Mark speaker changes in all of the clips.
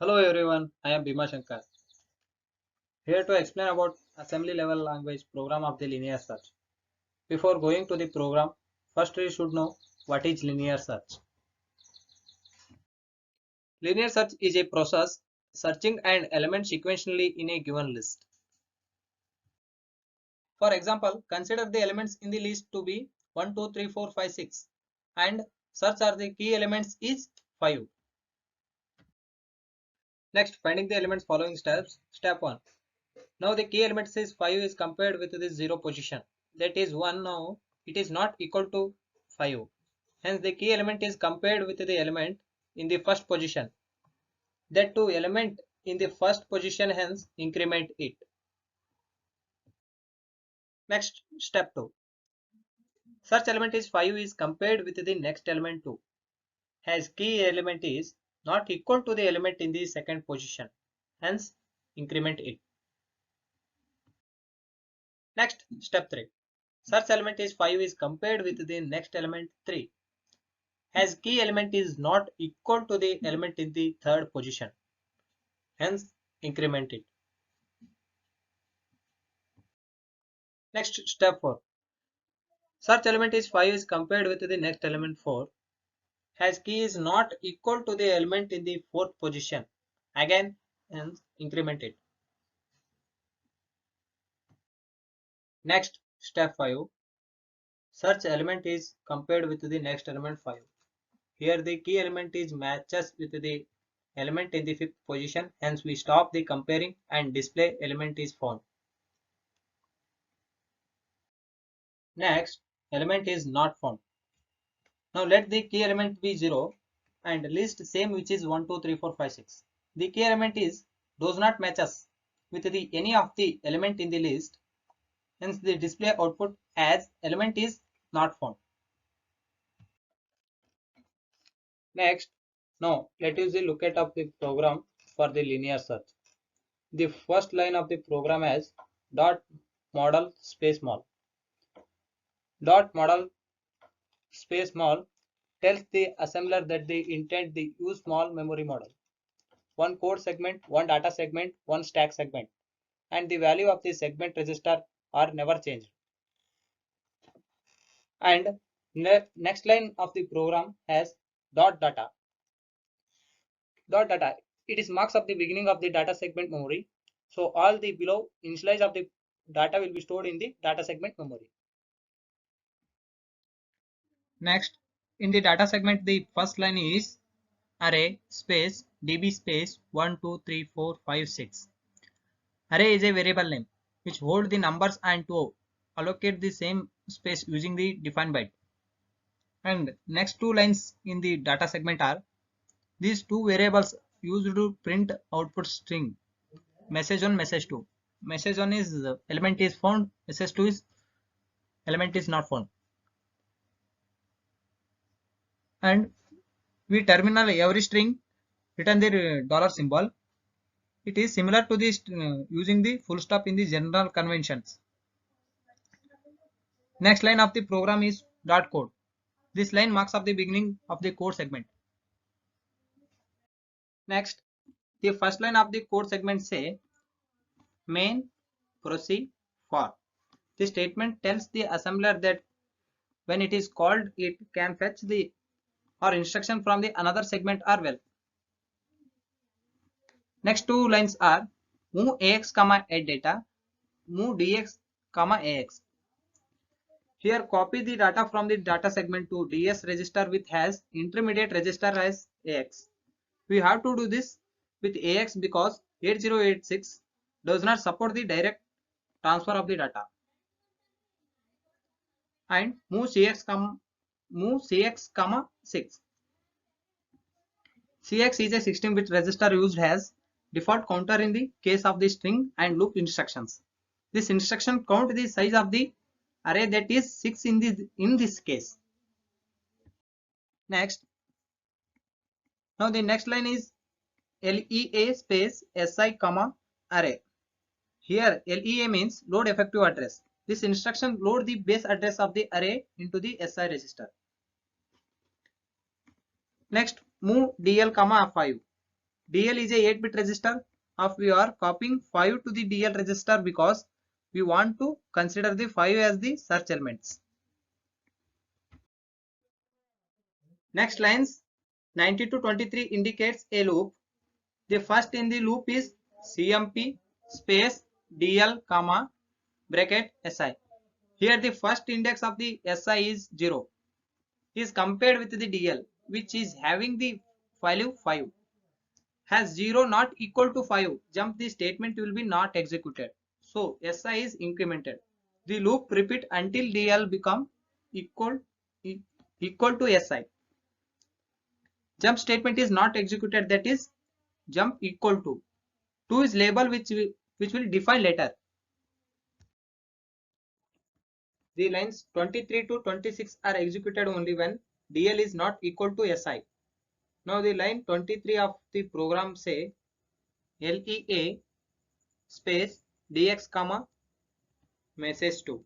Speaker 1: Hello everyone, I am Bhima Shankar, here to explain about assembly level language program of the linear search. Before going to the program, first we should know what is linear search. Linear search is a process searching an element sequentially in a given list. For example, consider the elements in the list to be 1, 2, 3, 4, 5, 6 and search are the key elements is 5. Next, finding the elements following steps. Step 1. Now the key element says 5 is compared with the 0 position. That is 1 now. It is not equal to 5. Hence the key element is compared with the element in the first position. That too element in the first position, hence increment it. Next, step 2. Search element is 5 is compared with the next element 2. As key element is not equal to the element in the second position. Hence increment it. Next, step 3. Search element is 5 is compared with the next element 3. As key element is not equal to the element in the third position. Hence increment it. Next, step 4. Search element is 5 is compared with the next element 4. As key is not equal to the element in the fourth position. Again, hence increment it. Next, step 5. Search element is compared with the next element 5. Here the key element is matches with the element in the fifth position. Hence we stop the comparing and display element is found. Next, element is not found. Now let the key element be 0 and list same which is 1, 2, 3, 4, 5, 6. The key element is does not matches with the any of the element in the list. Hence the display output as element is not found. Next, now let us look at of the program for the linear search. The first line of the program has dot model space mol. Dot model space mol tells the assembler that they intend the use small memory model. One code segment, one data segment, one stack segment, and the value of the segment register are never changed. And next line of the program has dot data. Dot data. It is marks of the beginning of the data segment memory. So all the below initialize of the data will be stored in the data segment memory. Next, in the data segment, the first line is array space db space 1, 2, 3, 4, 5, 6. Array is a variable name which hold the numbers and to allocate the same space using the defined byte. And next two lines in the data segment are these two variables used to print output string message 1, message 2. Message 1 is element is found, message 2 is element is not found. And we terminal every string return the dollar symbol. It is similar to this using the full stop in the general conventions. Next line of the program is dot code. This line marks up the beginning of the code segment. Next, the first line of the code segment say main proceed for. The statement tells the assembler that when it is called, it can fetch the or instruction from the another segment or well. Next two lines are move ax comma add data, move dx comma ax. Here copy the data from the data segment to DS register with has intermediate register as AX. We have to do this with AX because 8086 does not support the direct transfer of the data. And move CX comma 6. CX is a 16-bit register used as default counter in the case of the string and loop instructions. This instruction count the size of the array, that is 6 in this case. Next, now the next line is LEA space SI comma array. Here LEA means load effective address. This instruction load the base address of the array into the SI register. Next, move DL comma 5. DL is a 8-bit register of we are copying 5 to the DL register because we want to consider the 5 as the search elements. Next lines 90 to 23 indicates a loop. The first in the loop is CMP space DL comma bracket SI. Here the first index of the SI is 0 is compared with the DL which is having the value 5. Has 0 not equal to 5, jump the statement will be not executed. So SI is incremented. The loop repeat until DL become equal to SI. Jump statement is not executed, that is jump equal to. 2 is label which will define later. The lines 23 to 26 are executed only when DL is not equal to SI. Now the line 23 of the program say LEA space DX comma message 2.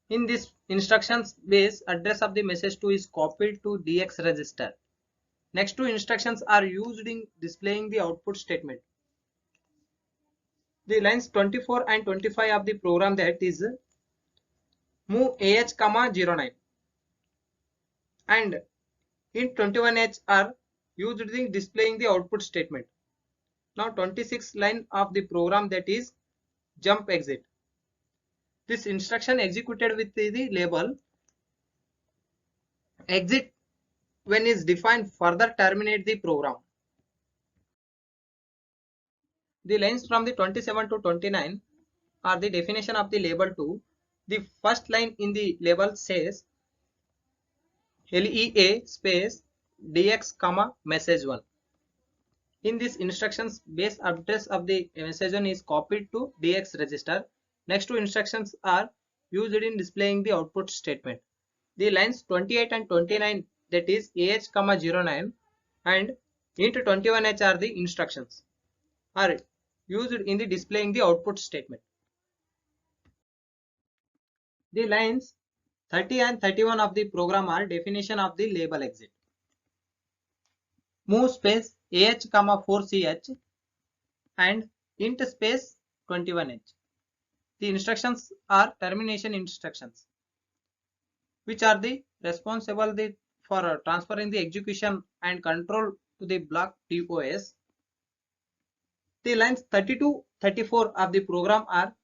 Speaker 1: In this instructions base, address of the message 2 is copied to DX register. Next two instructions are used in displaying the output statement. The lines 24 and 25 of the program, that is move AH comma 09 and in 21H are used in displaying the output statement. Now 26 line of the program, that is jump exit. This instruction executed with the label exit when is defined further terminate the program. The lines from the 27 to 29 are the definition of the label 2. The first line in the label says LEA space DX comma message 1. In this instructions, base address of the message 1 is copied to DX register. Next two instructions are used in displaying the output statement. The lines 28 and 29, that is AH comma 09 and into 21H are the instructions are used in the displaying the output statement. The lines 30 and 31 of the program are definition of the label exit. Move space AH comma 4CH and int space 21H. The instructions are termination instructions which are the responsible for transferring the execution and control to the block TOS. The lines 32-34 of the program are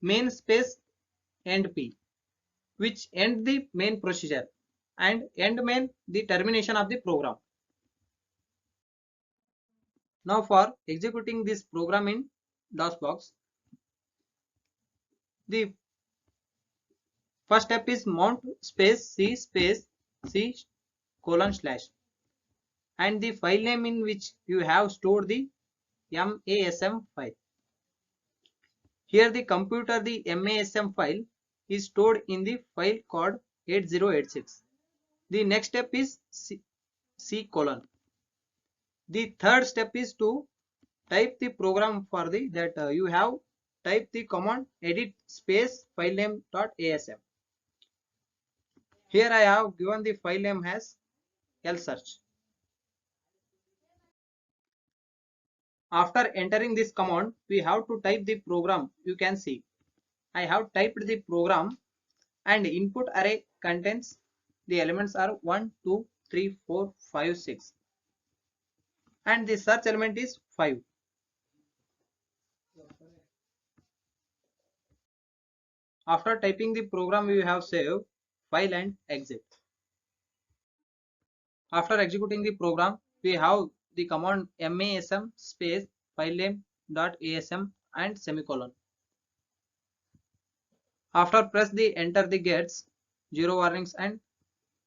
Speaker 1: main space end P, which end the main procedure, and end main the termination of the program. Now for executing this program in DOSBox, the first step is mount space C colon slash and the file name in which you have stored the MASM file. Here the computer, the MASM file is stored in the file called 8086. The next step is C colon. The third step is to type the program for the that you have type the command edit space filename .asm. Here I have given the file name as lsearch. After entering this command, we have to type the program. You can see I have typed the program and input array contains the elements are 1, 2, 3, 4, 5, 6 and the search element is 5. After typing the program, we have saved file and exit. After executing the program, we have the command masm space filename.asm and semicolon. After press the enter, the gets 0 warnings and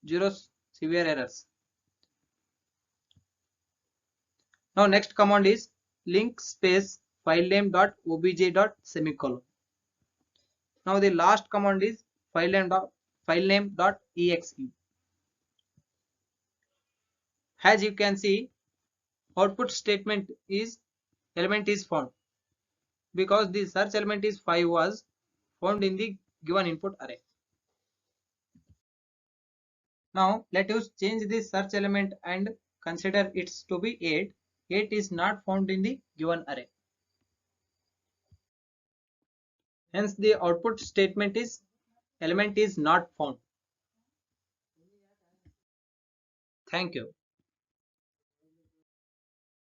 Speaker 1: 0 severe errors. Now next command is link space filename.obj.semicolon. Now the last command is filename.exe. As you can see, output statement is element is found because the search element is 5 was found in the given input array. Now let us change the search element and consider it to be 8. 8 is not found in the given array. Hence the output statement is element is not found. Thank you.